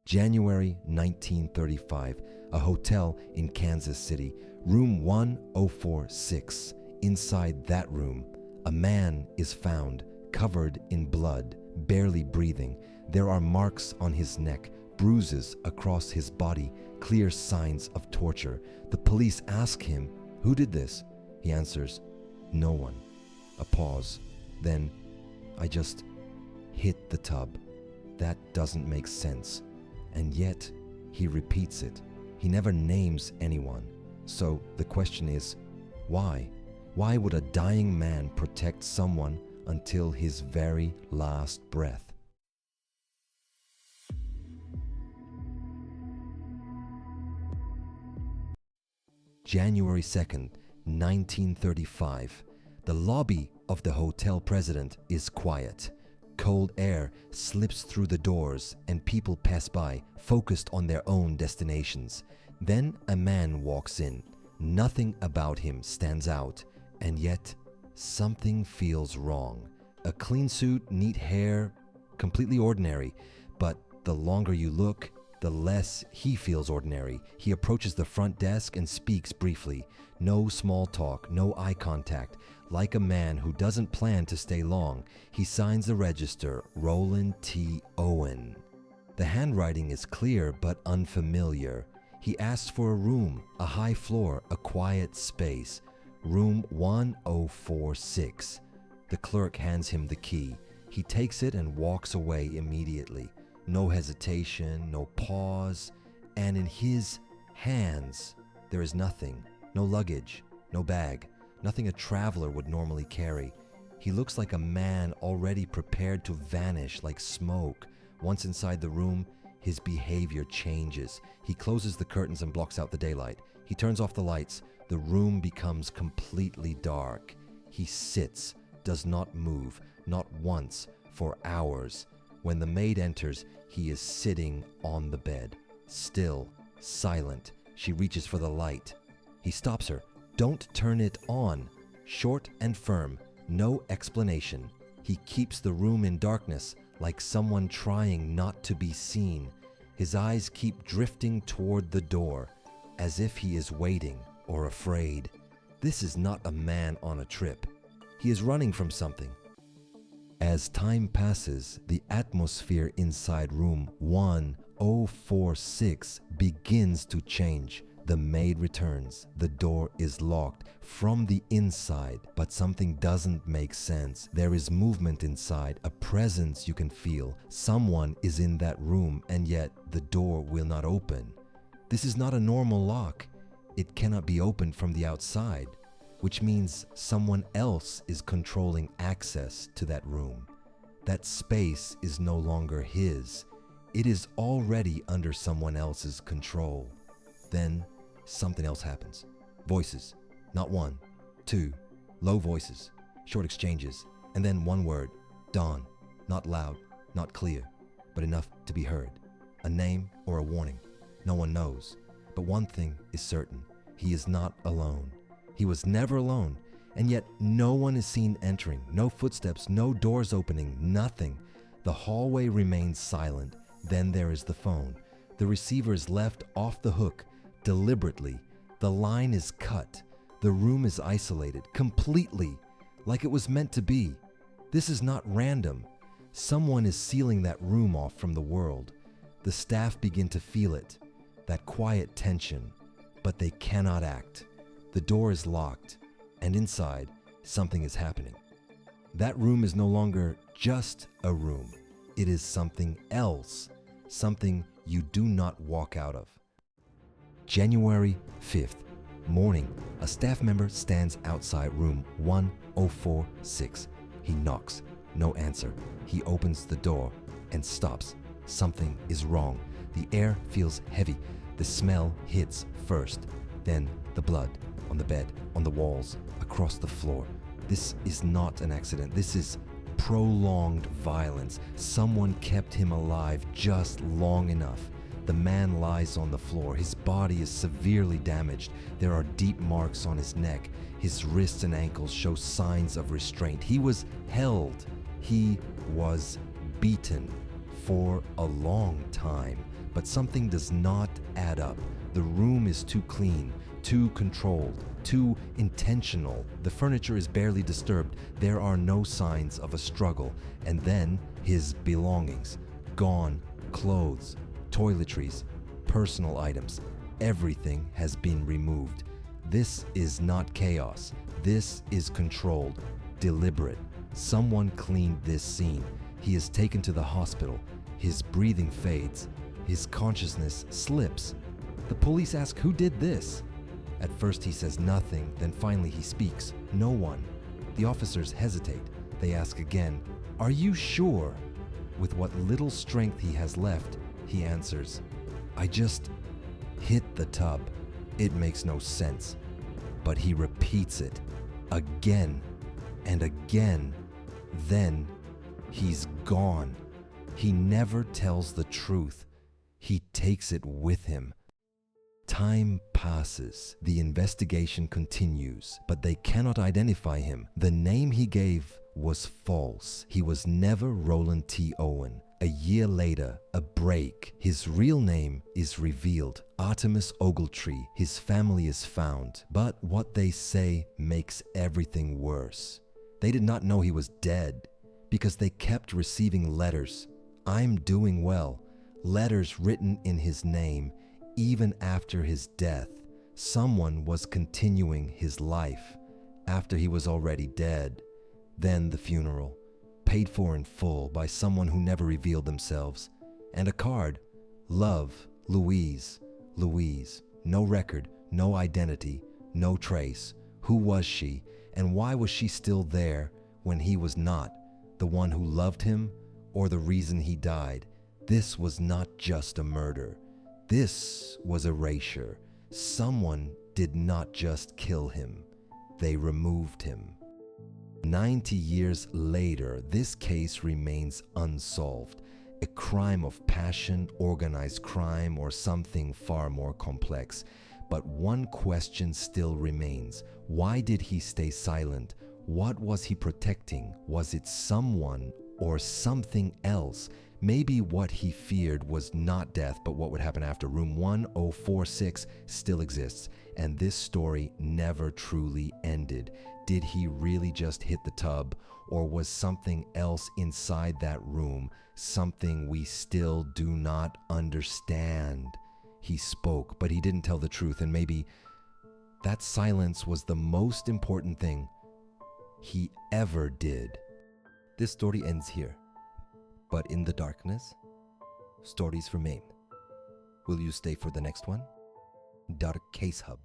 January 1935, a hotel in Kansas City, room 1046. Inside that room, a man is found, covered in blood, barely breathing. There are marks on his neck, bruises across his body, clear signs of torture. The police ask him, "Who did this?" He answers, "No one." A pause. Then, "I just hit the tub. That doesn't make sense." And yet, he repeats it. He never names anyone. So the question is, why? Why would a dying man protect someone until his very last breath? January 2nd, 1935. The lobby of the hotel president is quiet. Cold air slips through the doors and people pass by, focused on their own destinations. Then a man walks in. Nothing about him stands out, and yet something feels wrong. A clean suit, neat hair, completely ordinary. But the longer you look, the less he feels ordinary. He approaches the front desk and speaks briefly. No small talk, no eye contact. Like a man who doesn't plan to stay long, he signs the register, Roland T. Owen. The handwriting is clear but unfamiliar. He asks for a room, a high floor, a quiet space. Room 1046. The clerk hands him the key. He takes it and walks away immediately. No hesitation, no pause, and in his hands, there is nothing. No luggage, no bag, nothing a traveler would normally carry. He looks like a man already prepared to vanish like smoke. Once inside the room, his behavior changes. He closes the curtains and blocks out the daylight. He turns off the lights. The room becomes completely dark. He sits, does not move, not once, for hours. When the maid enters, he is sitting on the bed, still, silent. She reaches for the light. He stops her. "Don't turn it on." Short and firm, no explanation. He keeps the room in darkness, like someone trying not to be seen. His eyes keep drifting toward the door, as if he is waiting or afraid. This is not a man on a trip. He is running from something. As time passes, the atmosphere inside room 1046 begins to change. The maid returns. The door is locked from the inside, but something doesn't make sense. There is movement inside, a presence you can feel. Someone is in that room, and yet the door will not open. This is not a normal lock. It cannot be opened from the outside, which means someone else is controlling access to that room. That space is no longer his. It is already under someone else's control. Then something else happens. Voices, not one, two, low voices, short exchanges, and then one word, Dawn. Not loud, not clear, but enough to be heard. A name or a warning. No one knows. But one thing is certain. He is not alone. He was never alone, and yet no one is seen entering. No footsteps, no doors opening, nothing. The hallway remains silent. Then there is the phone. The receiver is left off the hook deliberately. The line is cut. The room is isolated completely, like it was meant to be. This is not random. Someone is sealing that room off from the world. The staff begin to feel it, that quiet tension, but they cannot act. The door is locked, and inside, something is happening. That room is no longer just a room. It is something else, something you do not walk out of. January 5th, morning, a staff member stands outside room 1046. He knocks, no answer. He opens the door and stops. Something is wrong. The air feels heavy. The smell hits first, then the blood on the bed, on the walls, across the floor. This is not an accident. This is prolonged violence. Someone kept him alive just long enough. The man lies on the floor. His body is severely damaged. There are deep marks on his neck. His wrists and ankles show signs of restraint. He was held. He was beaten for a long time. but something does not add up. The room is too clean, too controlled, too intentional. The furniture is barely disturbed. There are no signs of a struggle. And then his belongings. Gone. Clothes, toiletries, personal items. Everything has been removed. This is not chaos. This is controlled, deliberate. Someone cleaned this scene. He is taken to the hospital. His breathing fades. His consciousness slips. The police ask, "Who did this?" At first he says nothing, then finally he speaks. "No one." The officers hesitate. They ask again, "Are you sure?" With what little strength he has left, he answers, "I just hit the tub. It makes no sense." But he repeats it again and again. Then he's gone. He never tells the truth. He takes it with him. Time passes. The investigation continues, but they cannot identify him. The name he gave was false. He was never Roland T. Owen. A year later, a break. His real name is revealed. Artemis Ogletree. His family is found. But what they say makes everything worse. They did not know he was dead because they kept receiving letters. "I'm doing well." Letters written in his name even after his death. Someone was continuing his life after he was already dead. Then the funeral, paid for in full by someone who never revealed themselves. And a card, "Love, Louise, Louise." No record, no identity, no trace. Who was she, and why was she still there when he was not? The one who loved him, or the reason he died? This was not just a murder. This was erasure. Someone did not just kill him. They removed him. 90 years later, this case remains unsolved. A crime of passion, organized crime, or something far more complex. But one question still remains. Why did he stay silent? What was he protecting? Was it someone or something else? Maybe what he feared was not death, but what would happen after. Room 1046 still exists, and this story never truly ended. Did he really just hit the tub, or was something else inside that room, something we still do not understand? He spoke, but he didn't tell the truth, and maybe that silence was the most important thing he ever did. This story ends here. But in the darkness, stories remain. Will you stay for the next one? Dark Case Hub.